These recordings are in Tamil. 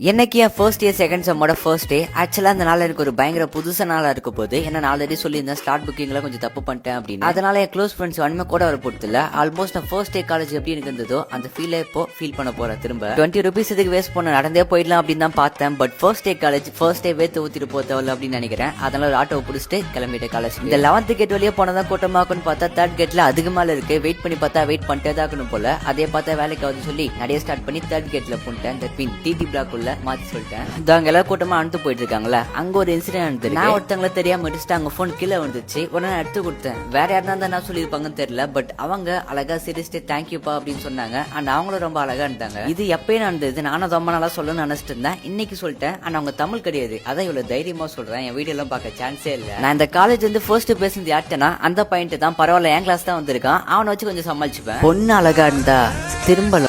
என்னைக்கு என் ஃபர்ஸ்ட் இயர் செகண்ட் செம்மோட ஃபர்ஸ்ட் டே ஆக்சுவலாக அந்த நாள் எனக்கு ஒரு பயங்கர புதுசு நாளாக இருக்க போது என்ன நான் ஆல்ரெடி சொல்லியிருந்தேன் ஸ்டார்ட் புக்கிங்ல கொஞ்சம் தப்பு பண்ணிட்டேன் அப்படின்னு. அதனால என் க்ளோஸ் ஃப்ரெண்ட்ஸ் ஒன்றுமே கூட வர போறதில்ல. ஆல்மோஸ்ட் நான் ஃபர்ஸ்ட் டே காலேஜ் எப்படி எனக்கு இருந்ததோ அந்த ஃபீலை இப்போ ஃபீல் பண்ண போறேன். திரும்ப 20 rupees இதுக்கு வேஸ்ட் பண்ண நடந்தே போயிடலாம் அப்படின்னு தான் பார்த்தேன். But first day college first day வேத்து ஊத்திட்டு போத்தவல அப்படின்னு நினைக்கிறேன். அதனால ஒரு ஆட்டோ பிடிச்சிட்டு கிளம்பிட்டு காலேஜ். இந்த 11th கேட் வழியே போனதான் கூட்டமாக்குன்னு பார்த்தா 3rd கேட்ல அதுக்கு மேல இருக்கு. வெயிட் பண்ணி பார்த்தா வெயிட் பண்ணிட்டே தான் இருக்கணும் போல. அதே பார்த்தா வேலைக்கு ஆகுது சொல்லி நிறைய ஸ்டார்ட் பண்ணி 3rd கேட்ல போட்டேன். இந்த பின் டிடி பிளாக் உள்ள மாத்தி சொல்லிட்டேன். அங்க எல்லாரும் கூட்டமா அனுத்து போயிட்டு இருக்காங்களா, அங்க ஒரு இன்சிடென்ட் நான் ஒருத்தவங்களை தெரியாம அடிச்சுட்டு அங்க போன் கீழே வந்துச்சு. உடனே எடுத்து கொடுத்தேன். வேற யாருனா தான் நான் சொல்லியிருப்பாங்கன்னு தெரியல. பட் அவங்க அழகா சிரிச்சுட்டு தேங்க்யூப்பா அப்படின்னு சொன்னாங்க. அண்ட் அவங்களும் ரொம்ப அழகா இருந்தாங்க. இது எப்பயே நடந்தது, நானும் ரொம்ப நாளா சொல்லணும்னு நினைச்சிட்டு இருந்தேன். இன்னைக்கு சொல்லிட்டேன். ஆனா அவங்க தமிழ் கிடையாது, அதான் இவ்வளவு தைரியமா சொல்றேன். என் வீடியோ எல்லாம் பார்க்க சான்ஸே இல்ல. நான் இந்த காலேஜ் வந்து ஃபர்ஸ்ட் பேசுனது யார்ட்டனா அந்த பாயிண்ட் தான். பரவாயில்ல, என் கிளாஸ் தான் வந்திருக்கான், அவனை வச்சு கொஞ்சம் சமாளிச்சுப்பேன். பொண்ணு அழகா இருந்தா திரும்ப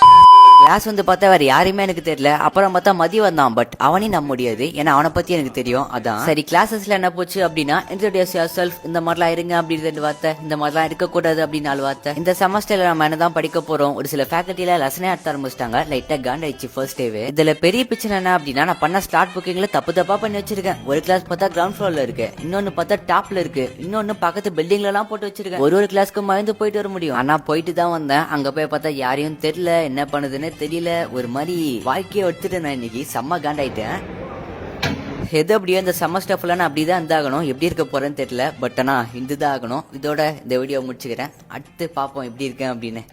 கிளாஸ் வந்து பார்த்தா வேற யாருமே எனக்கு தெரியல. அப்புறம் பார்த்தா மதியம் வந்தான். பட் அவனையும் நம்ப முடியாது, ஏன்னா அவனை பத்தி எனக்கு தெரியும். அதான் சரி. கிளாஸஸ்ல என்ன போச்சு அப்படின்னா இன்ட்ரோடியூஸ் யுவர்செல்ஃப், இந்த மாதிரிலாம் இருங்க அப்படின்னு 2 வார்த்தை, இந்த மாதிரிலாம் இருக்கக்கூடாது அப்படின்னு 4 வார்த்தை. இந்த செமஸ்டர்ல நம்ம என்னதான் படிக்க போறோம். ஒரு சில ஃபேக்கல்ட்டில லெசனே எடுத்து ஆரம்பிச்சிட்டாங்க. லைட்டா காண்டாயிடுச்சு ஃபர்ஸ்ட் டேவே. இதுல பெரிய பிரச்சனை என்ன அப்படின்னா நான் பண்ண ஸ்டார்ட் புக்கிங்ல தப்பா பண்ணி வச்சிருக்கேன். ஒரு கிளாஸ் பார்த்தா கிரவுண்ட் ஃப்ளோர்ல இருக்கு, இன்னொன்னு பார்த்தா டாப்ல இருக்கு, இன்னொன்னு பக்கத்து பில்டிங்ல எல்லாம் போட்டு வச்சிருக்கேன். ஒரு கிளாஸ்க்கு மறந்து போயிட்டு வர முடியும். ஆனா போயிட்டு தான் வந்தேன். அங்க போய் பார்த்தா யாரையும் தெரியல, என்ன பண்ணுதுன்னு தெரியல. ஒரு மாதிரி வாழ்க்கையை எடுத்துட்டு நான் இன்னைக்கு செம்ம காண்டாயிட்டேன். எது அப்படியோ இந்த செமஸ்டர் ஃபுல்லாக நான் அப்படிதான் இருந்தாகணும். எப்படி இருக்க போறேன்னு தெரியல. பட் ஆனா இதுதான் ஆகணும். இதோட இந்த வீடியோ முடிச்சுக்கிறேன். அடுத்து பார்ப்போம் எப்படி இருக்கேன் அப்படின்னு.